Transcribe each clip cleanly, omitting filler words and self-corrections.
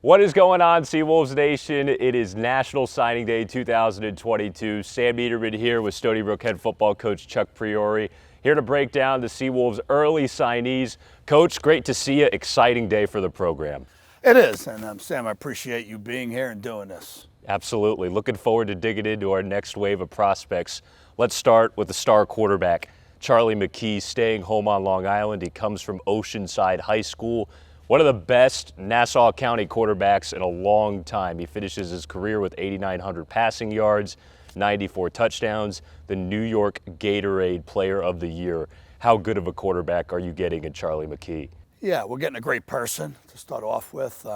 What is going on, Seawolves Nation? It is National Signing Day 2022. Sam Neidermann here with Stony Brook head football coach Chuck Priore, here to break down the Seawolves' early signees. Coach, great to see you. Exciting day for the program. It is, and Sam, I appreciate you being here and doing this. Absolutely. Looking forward to digging into our next wave of prospects. Let's start with the star quarterback, Charlie McKee, staying home on Long Island. He comes from Oceanside High School. One of the best Nassau County quarterbacks in a long time. He finishes his career with 8,900 passing yards, 94 touchdowns, the New York Gatorade Player of the Year. How good of a quarterback are you getting in Charlie McKee? Yeah, we're getting a great person to start off with.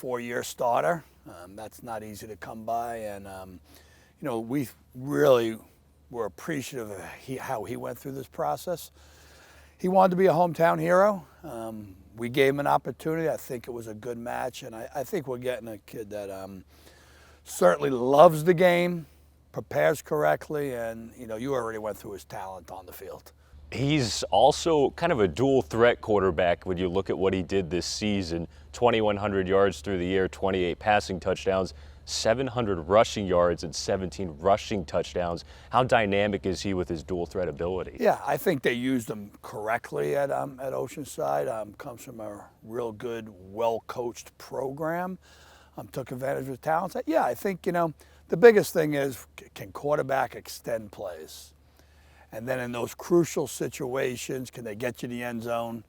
4-year starter. That's not easy to come by, and we really were appreciative of how he went through this process. He wanted to be a hometown hero. We gave him an opportunity. I think it was a good match, and I think we're getting a kid that certainly loves the game, prepares correctly, and you already went through his talent on the field. He's also kind of a dual threat quarterback when you look at what he did this season. 2,100 yards through the air, 28 passing touchdowns, 700 rushing yards, and 17 rushing touchdowns. How dynamic is he with his dual threat ability? Yeah, I think they used him correctly at Oceanside. Comes from a real good, well-coached program. Took advantage of his talents. Yeah, I think, the biggest thing is, can quarterback extend plays? And then in those crucial situations, can they get you the end zone?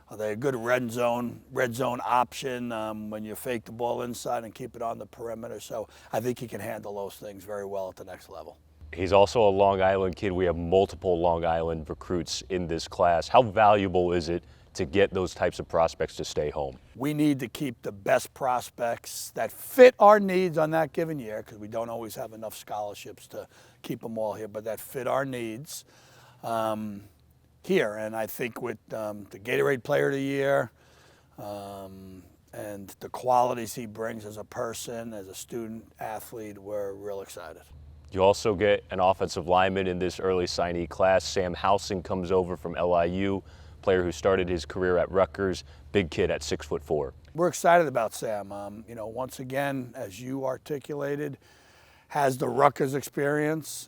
Are they a good red zone option when you fake the ball inside and keep it on the perimeter? So I think he can handle those things very well at the next level. He's also a Long Island kid. We have multiple Long Island recruits in this class. How valuable is it to get those types of prospects to stay home? We need to keep the best prospects that fit our needs on that given year, because we don't always have enough scholarships to keep them all here, but that fit our needs here. And I think with the Gatorade Player of the Year and the qualities he brings as a person, as a student athlete, we're real excited. You also get an offensive lineman in this early signee class. Sam Houston comes over from LIU, player who started his career at Rutgers, big kid at 6'4". We're excited about Sam. Once again, as you articulated, has the Rutgers experience,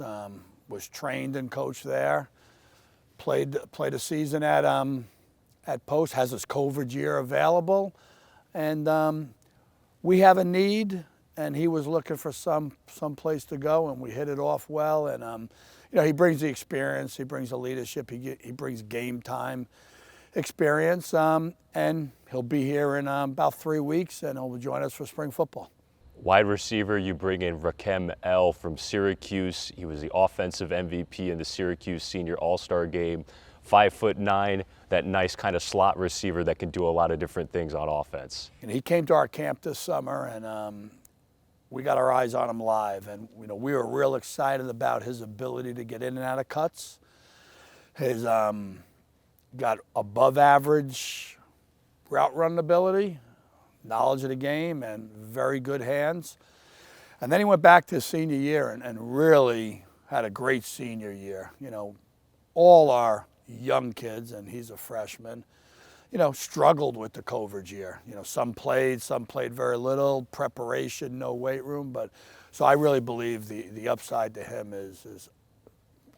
was trained and coached there, played a season at Post, has his COVID year available, and we have a need, and he was looking for some place to go, and we hit it off well. And he brings the experience, he brings the leadership, he brings game time experience, and he'll be here in about 3 weeks, and he'll join us for spring football. Wide receiver, you bring in Rakhim L from Syracuse. He was the offensive MVP in the Syracuse Senior All-Star Game. 5'9", that nice kind of slot receiver that can do a lot of different things on offense. And he came to our camp this summer, and we got our eyes on him live, and we were real excited about his ability to get in and out of cuts. His got above average route running ability, knowledge of the game, and very good hands. And then he went back to his senior year and really had a great senior year. All our young kids, and he's a freshman, struggled with the COVID year. Some played very little, preparation, no weight room. But so I really believe the upside to him is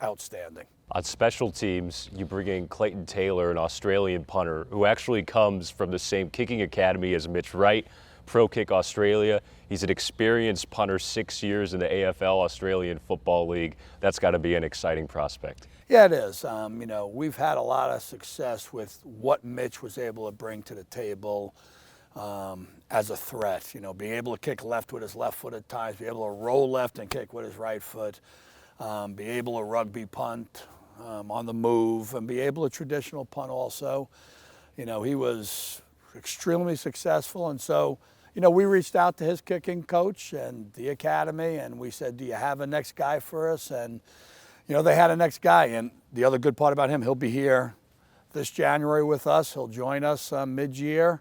outstanding. On special teams, you bring in Clayton, an Australian punter, who actually comes from the same kicking academy as Mitch Wright, Pro Kick Australia. He's an experienced punter, 6 years in the AFL, Australian Football League. That's got to be an exciting prospect. Yeah, it is. We've had a lot of success with what Mitch was able to bring to the table as a threat. Being able to kick left with his left foot at times, be able to roll left and kick with his right foot, be able to rugby punt on the move, and be able to traditional punt also. He was extremely successful, and so we reached out to his kicking coach and the academy, and we said, do you have a next guy for us? And they had a next guy, and the other good part about him, he'll be here this January with us. He'll join us mid-year,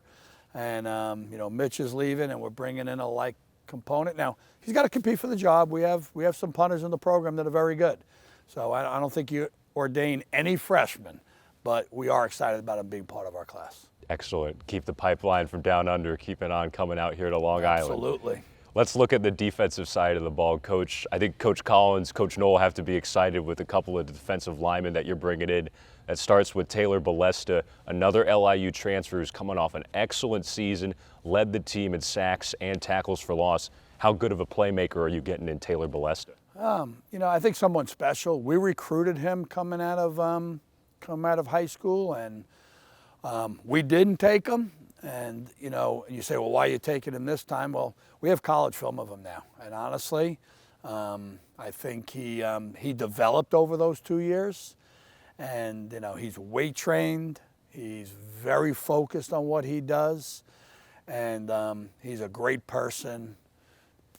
and Mitch is leaving, and we're bringing in a like component. Now, he's got to compete for the job. We have some punters in the program that are very good. So I don't think you ordain any freshmen, but we are excited about him being part of our class. Excellent. Keep the pipeline from down under, keep it on coming out here to Long Island. Absolutely. Let's look at the defensive side of the ball, Coach. I think Coach Collins, Coach Knoll have to be excited with a couple of defensive linemen that you're bringing in. That starts with Taylor Balesta, another LIU transfer who's coming off an excellent season, led the team in sacks and tackles for loss. How good of a playmaker are you getting in Taylor Balesta? I think someone special. We recruited him coming out of high school, and we didn't take him. And, you say, well, why are you taking him this time? Well, we have college film of him now. And honestly, I think he developed over those 2 years. And, he's weight trained. He's very focused on what he does. And he's a great person,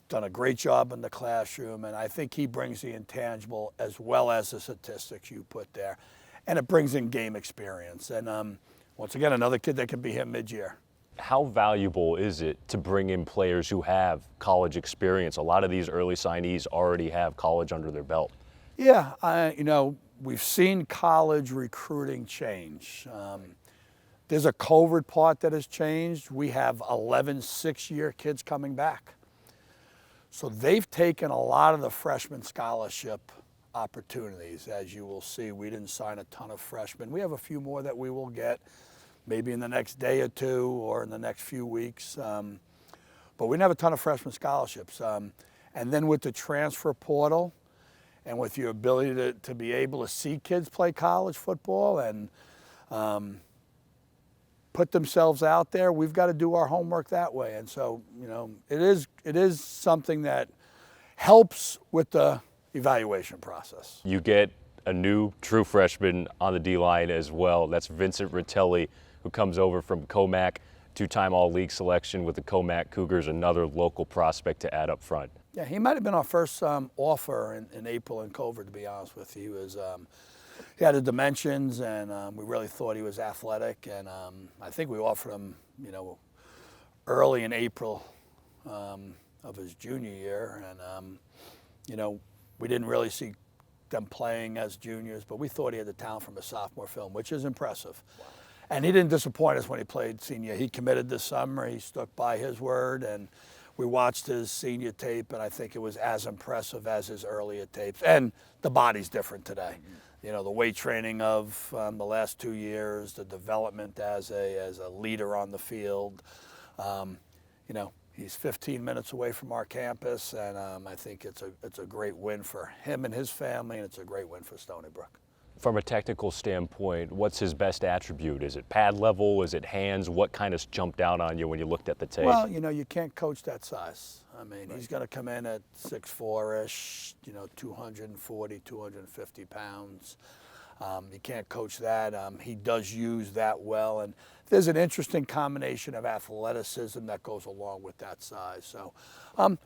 done a great job in the classroom. And I think he brings the intangible as well as the statistics you put there. And it brings in game experience. And once again, another kid that can be here mid-year. How valuable is it to bring in players who have college experience? A lot of these early signees already have college under their belt. Yeah, we've seen college recruiting change. There's a COVID part that has changed. We have 11 six-year kids coming back. So they've taken a lot of the freshman scholarship opportunities. As you will see, we didn't sign a ton of freshmen. We have a few more that we will get maybe in the next day or two or in the next few weeks. But we didn't have a ton of freshman scholarships. And then with the transfer portal and with your ability to be able to see kids play college football and put themselves out there, we've got to do our homework that way. And so, it is something that helps with the evaluation process. You get a new true freshman on the D-line as well. That's Vincent Ritelli, who comes over from Comac, two-time All-League selection with the Comac Cougars, another local prospect to add up front. Yeah, he might have been our first offer in April in Culver, to be honest with you. He had the dimensions, and we really thought he was athletic. And I think we offered him, early in April of his junior year. And, we didn't really see them playing as juniors, but we thought he had the talent from a sophomore film, which is impressive. Wow. And he didn't disappoint us when he played senior. He committed this summer. He stuck by his word, and we watched his senior tape, and I think it was as impressive as his earlier tapes. And the body's different today. Mm-hmm. The weight training of the last 2 years, the development as a leader on the field. He's 15 minutes away from our campus, and I think it's a great win for him and his family, and it's a great win for Stony Brook. From a technical standpoint, what's his best attribute? Is it pad level? Is it hands? What kind of jumped out on you when you looked at the tape? Well, you can't coach that size. I mean, right. He's going to come in at 6'4"-ish, 240, 250 pounds. You can't coach that. He does use that well, and there's an interesting combination of athleticism that goes along with that size. So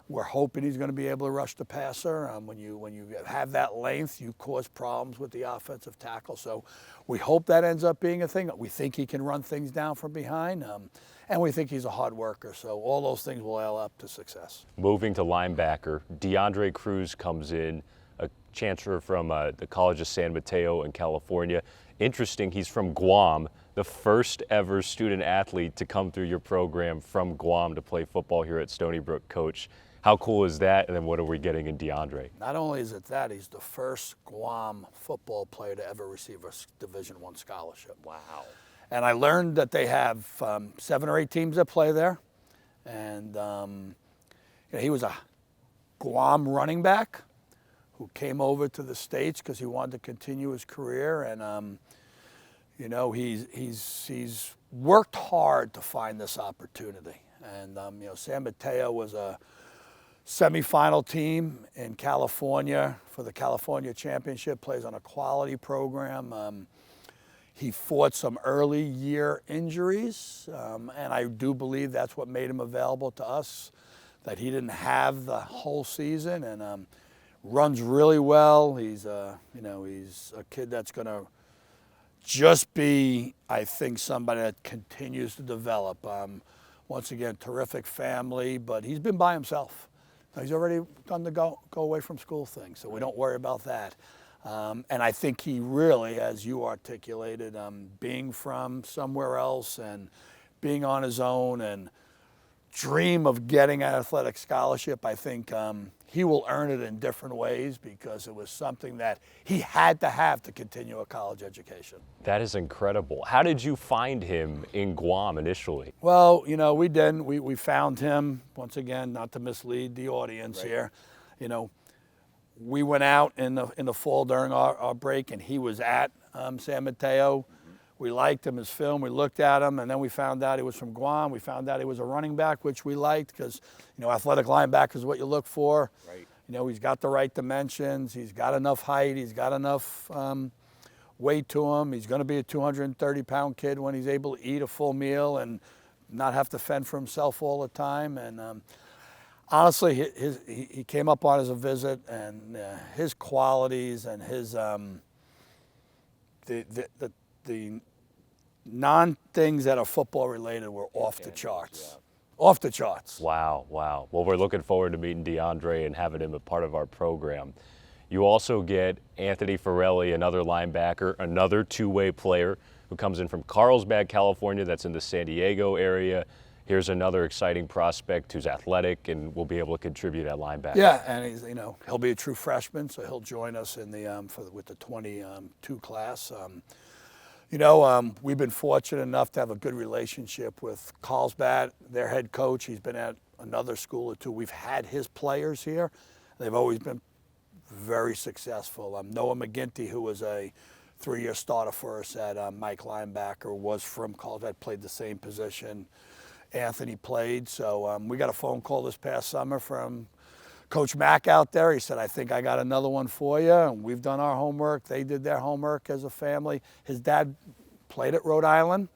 we're hoping he's going to be able to rush the passer. When you have that length, you cause problems with the offensive tackle. So we hope that ends up being a thing. We think he can run things down from behind, and we think he's a hard worker. So all those things will add up to success. Moving to linebacker, DeAndre Cruz comes in, a transfer from the College of San Mateo in California. Interesting, he's from Guam, the first ever student athlete to come through your program from Guam to play football here at Stony Brook, Coach. How cool is that, and then what are we getting in DeAndre? Not only is it that, he's the first Guam football player to ever receive a Division I scholarship. Wow. And I learned that they have 7 or 8 teams that play there. And he was a Guam running back who came over to the States because he wanted to continue his career. And, he's worked hard to find this opportunity. And, San Mateo was a semifinal team in California for the California Championship, plays on a quality program. He fought some early year injuries, and I do believe that's what made him available to us, that he didn't have the whole season, and runs really well. He's he's a kid that's going to just be, I think, somebody that continues to develop. Once again, terrific family, but he's been by himself. He's already done the go away from school thing, so we don't worry about that. And I think he really, as you articulated, being from somewhere else and being on his own and dream of getting an athletic scholarship, I think he will earn it in different ways because it was something that he had to have to continue a college education. That is incredible. How did you find him in Guam initially? Well, you know, we didn't. We found him, once again, not to mislead the audience here. You know, we went out in the fall during our break, and he was at San Mateo. We liked him, his film. We looked at him, and then we found out he was from Guam. We found out he was a running back, which we liked because, you know, athletic linebacker is what you look for. Right. You know, he's got the right dimensions. He's got enough height. He's got enough weight to him. He's going to be a 230-pound kid when he's able to eat a full meal and not have to fend for himself all the time. And honestly, he came up on as a visit, and his qualities and his the non-things that are football related were off the charts. Yeah. Off the charts. Wow, wow. Well, we're looking forward to meeting DeAndre and having him a part of our program. You also get Anthony Farelli, another linebacker, another two-way player who comes in from Carlsbad, California, that's in the San Diego area. Here's another exciting prospect who's athletic and will be able to contribute at linebacker. Yeah, and he's, you know, he'll be a true freshman, so he'll join us in the with the 22 class. You know, we've been fortunate enough to have a good relationship with Carlsbad, their head coach. He's been at another school or two. We've had his players here. They've always been very successful. Noah McGinty, who was a 3-year starter for us at Mike linebacker, was from Carlsbad, played the same position Anthony played. So we got a phone call this past summer from Coach Mack out there. He said, I think I got another one for you. And we've done our homework. They did their homework as a family. His dad played at Rhode Island,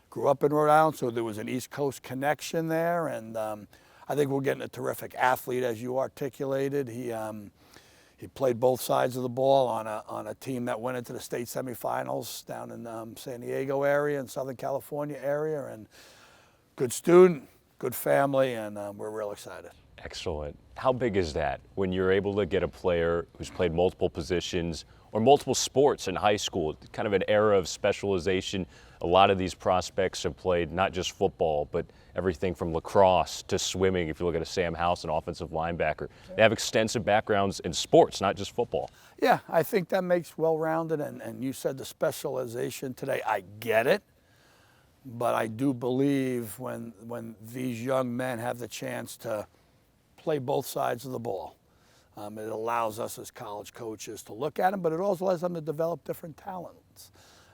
grew up in Rhode Island, so there was an East Coast connection there. And I think we're getting a terrific athlete, as you articulated. He played both sides of the ball on a team that went into the state semifinals down in San Diego area and Southern California area. And good student, good family, and we're real excited. Excellent. How big is that when you're able to get a player who's played multiple positions or multiple sports in high school, kind of an era of specialization? A lot of these prospects have played not just football, but everything from lacrosse to swimming. If you look at a Sam Houston, offensive linebacker, they have extensive backgrounds in sports, not just football. Yeah, I think that makes well-rounded, and you said the specialization today. I get it, but I do believe when these young men have the chance to play both sides of the ball, it allows us as college coaches to look at them, but it also allows them to develop different talents.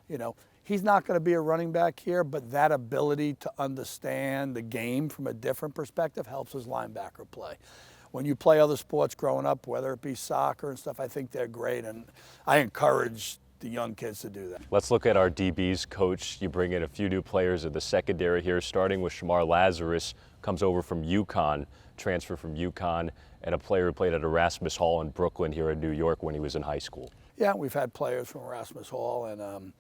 You know, he's not going to be a running back here, but that ability to understand the game from a different perspective helps his linebacker play. When you play other sports growing up, whether it be soccer and stuff, I think they're great, and I encourage the young kids to do that. Let's look at our DBs, Coach. You bring in a few new players in the secondary here, starting with Shamar Lazarus, comes over from UConn, transfer from UConn, and a player who played at Erasmus Hall in Brooklyn here in New York when he was in high school. Yeah, we've had players from Erasmus Hall, and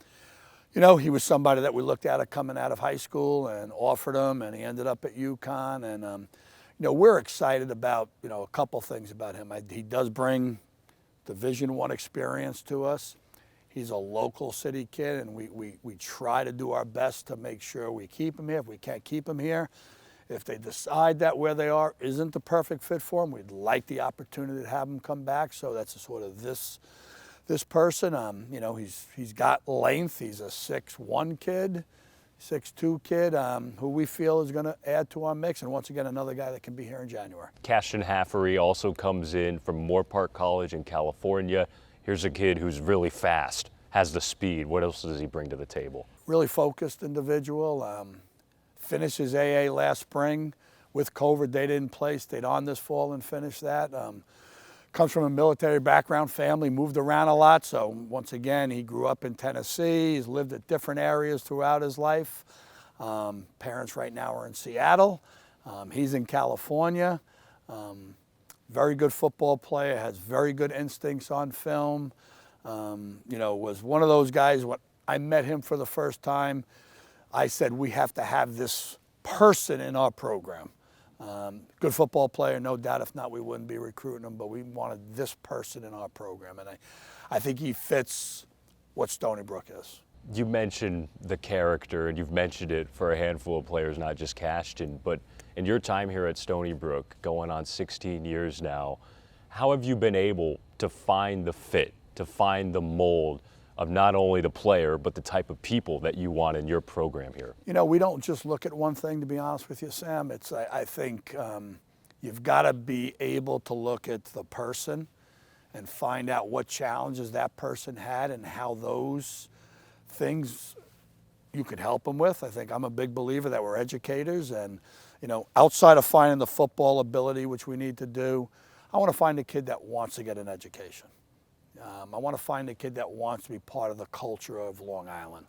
you know, he was somebody that we looked at coming out of high school and offered him, and he ended up at UConn. And you know, we're excited about, you know, a couple things about him. He does bring Division I experience to us. He's a local city kid, and we try to do our best to make sure we keep him here. If we can't keep him here, if they decide that where they are isn't the perfect fit for him, we'd like the opportunity to have him come back. So that's a sort of this person. You know, he's got length. He's a 6'1" kid, 6'2" kid, who we feel is going to add to our mix. And once again, another guy that can be here in January. Cashin Haffery also comes in from Moore Park College in California. Here's a kid who's really fast, has the speed. What else does he bring to the table? Really focused individual. Finished his AA last spring. With COVID, they didn't play. Stayed on this fall and finished that. Comes from a military background family, moved around a lot. So once again, he grew up in Tennessee. He's lived at different areas throughout his life. Parents right now are in Seattle. He's in California. Very good football player, has very good instincts on film. You know, was one of those guys, when I met him for the first time, I said, we have to have this person in our program. Good football player, no doubt. If not, we wouldn't be recruiting him, but we wanted this person in our program. And I think he fits what Stony Brook is. You mentioned the character, and you've mentioned it for a handful of players, not just Cashton, but in your time here at Stony Brook, going on 16 years now, how have you been able to find the fit, to find the mold of not only the player, but the type of people that you want in your program here? You know, we don't just look at one thing, to be honest with you, Sam. I think you've got to be able to look at the person and find out what challenges that person had and how those things you could help them with. I think I'm a big believer that we're educators, and, you know, outside of finding the football ability, which we need to do, I want to find a kid that wants to get an education. I want to find a kid that wants to be part of the culture of Long Island.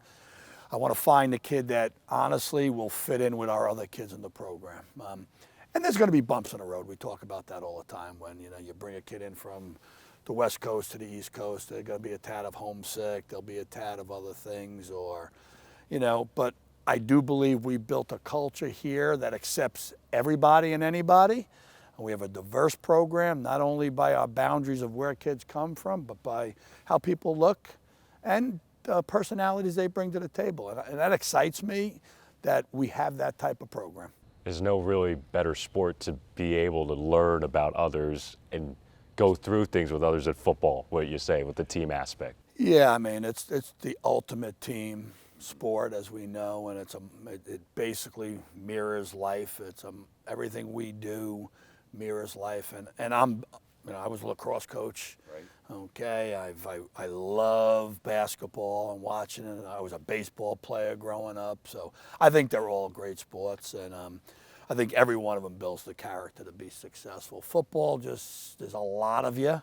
I want to find a kid that honestly will fit in with our other kids in the program. And there's going to be bumps in the road. We talk about that all the time when, you know, you bring a kid in from the West Coast to the East Coast. They're going to be a tad of homesick. There'll be a tad of other things, or, you know, but I do believe we built a culture here that accepts everybody and anybody. And we have a diverse program, not only by our boundaries of where kids come from, but by how people look and personalities they bring to the table. And that excites me that we have that type of program. There's no really better sport to be able to learn about others and go through things with others than football, what you say, with the team aspect. Yeah, I mean, it's the ultimate team sport, as we know, and it basically mirrors life. Everything we do mirrors life, and I was a lacrosse coach. Right. Okay, I love basketball and watching it. I was a baseball player growing up, so I think they're all great sports, and I think every one of them builds the character to be successful. Football, just there's a lot of you.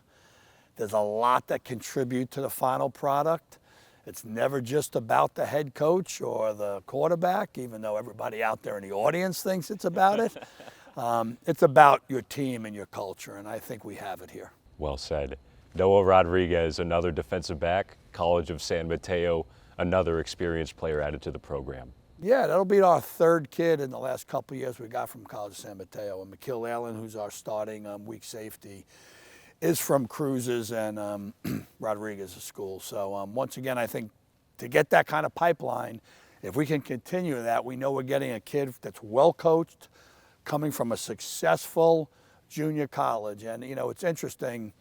There's a lot that contribute to the final product. It's never just about the head coach or the quarterback, even though everybody out there in the audience thinks it's about it. It's about your team and your culture, and I think we have it here. Well said. Noah Rodriguez, another defensive back, College of San Mateo, another experienced player added to the program. Yeah, that'll be our third kid in the last couple of years we got from College of San Mateo. And McKee Allen, who's our starting weak safety, is from Cruz's and Rodriguez's school. So once again, I think to get that kind of pipeline, if we can continue that, we know we're getting a kid that's well coached, coming from a successful junior college. And, you know, it's interesting.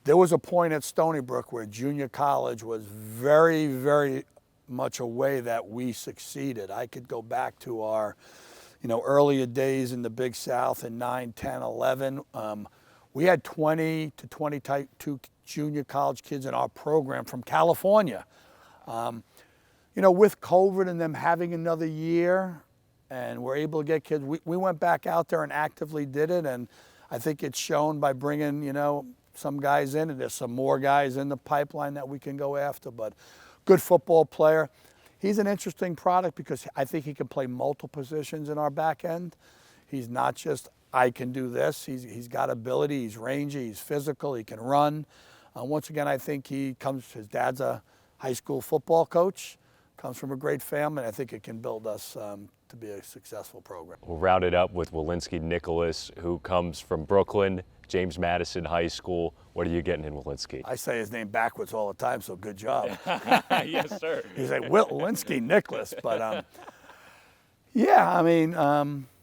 There was a point at Stony Brook where junior college was very, very much a way that we succeeded. I could go back to our, you know, earlier days in the Big South in 9, 10, 11. We had 20 to 22 junior college kids in our program from California. You know, with COVID and them having another year, and we're able to get kids, we went back out there and actively did it, and I think it's shown by bringing, you know, some guys in, and there's some more guys in the pipeline that we can go after, but good football player. He's an interesting product because I think he can play multiple positions in our back end. He's not just, I can do this. He's got ability, he's rangy, he's physical, he can run. Once again, I think his dad's a high school football coach, comes from a great family, and I think it can build us to be a successful program. We'll round it up with Walensky Nicholas, who comes from Brooklyn, James Madison High School. What are you getting in Walensky? I say his name backwards all the time, so good job. Yes, sir. He's like, Walensky Nicholas, but yeah, I mean,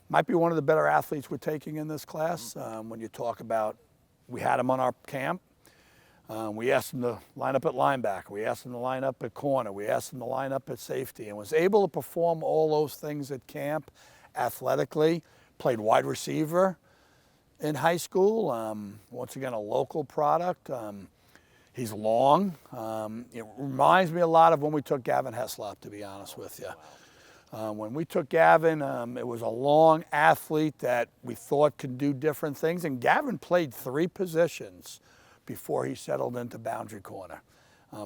might be one of the better athletes we're taking in this class. When you talk about, we had him on our camp. We asked him to line up at linebacker. We asked him to line up at corner. We asked him to line up at safety, and was able to perform all those things at camp athletically. Played wide receiver in high school. Once again, a local product. He's long. It reminds me a lot of when we took Gavin Heslop, to be honest with you. When we took Gavin, it was a long athlete that we thought could do different things, and Gavin played 3 positions before he settled into boundary corner.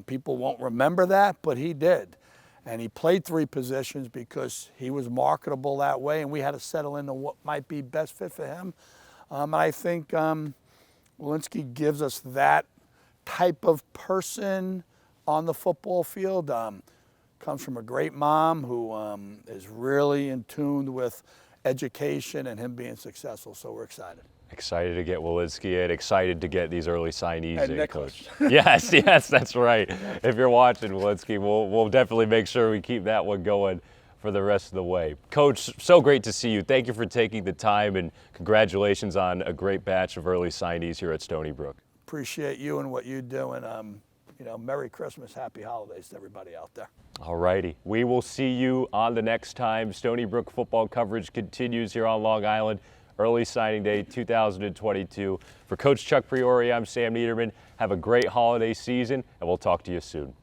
People won't remember that, but he did. And he played 3 positions because he was marketable that way, and we had to settle into what might be best fit for him. I think Walensky gives us that type of person on the football field. Comes from a great mom who is really in tune with education and him being successful. So we're excited. Excited to get Walensky in, excited to get these early signees And in, Nicholas. Coach. Yes, that's right. If you're watching, Walensky, we'll definitely make sure we keep that one going for the rest of the way. Coach, so great to see you. Thank you for taking the time, and congratulations on a great batch of early signees here at Stony Brook. Appreciate you and what you do, and Merry Christmas, Happy Holidays to everybody out there. All righty. We will see you on the next time. Stony Brook football coverage continues here on Long Island. Early signing day 2022. For Coach Chuck Priore, I'm Sam Neidermann. Have a great holiday season, and we'll talk to you soon.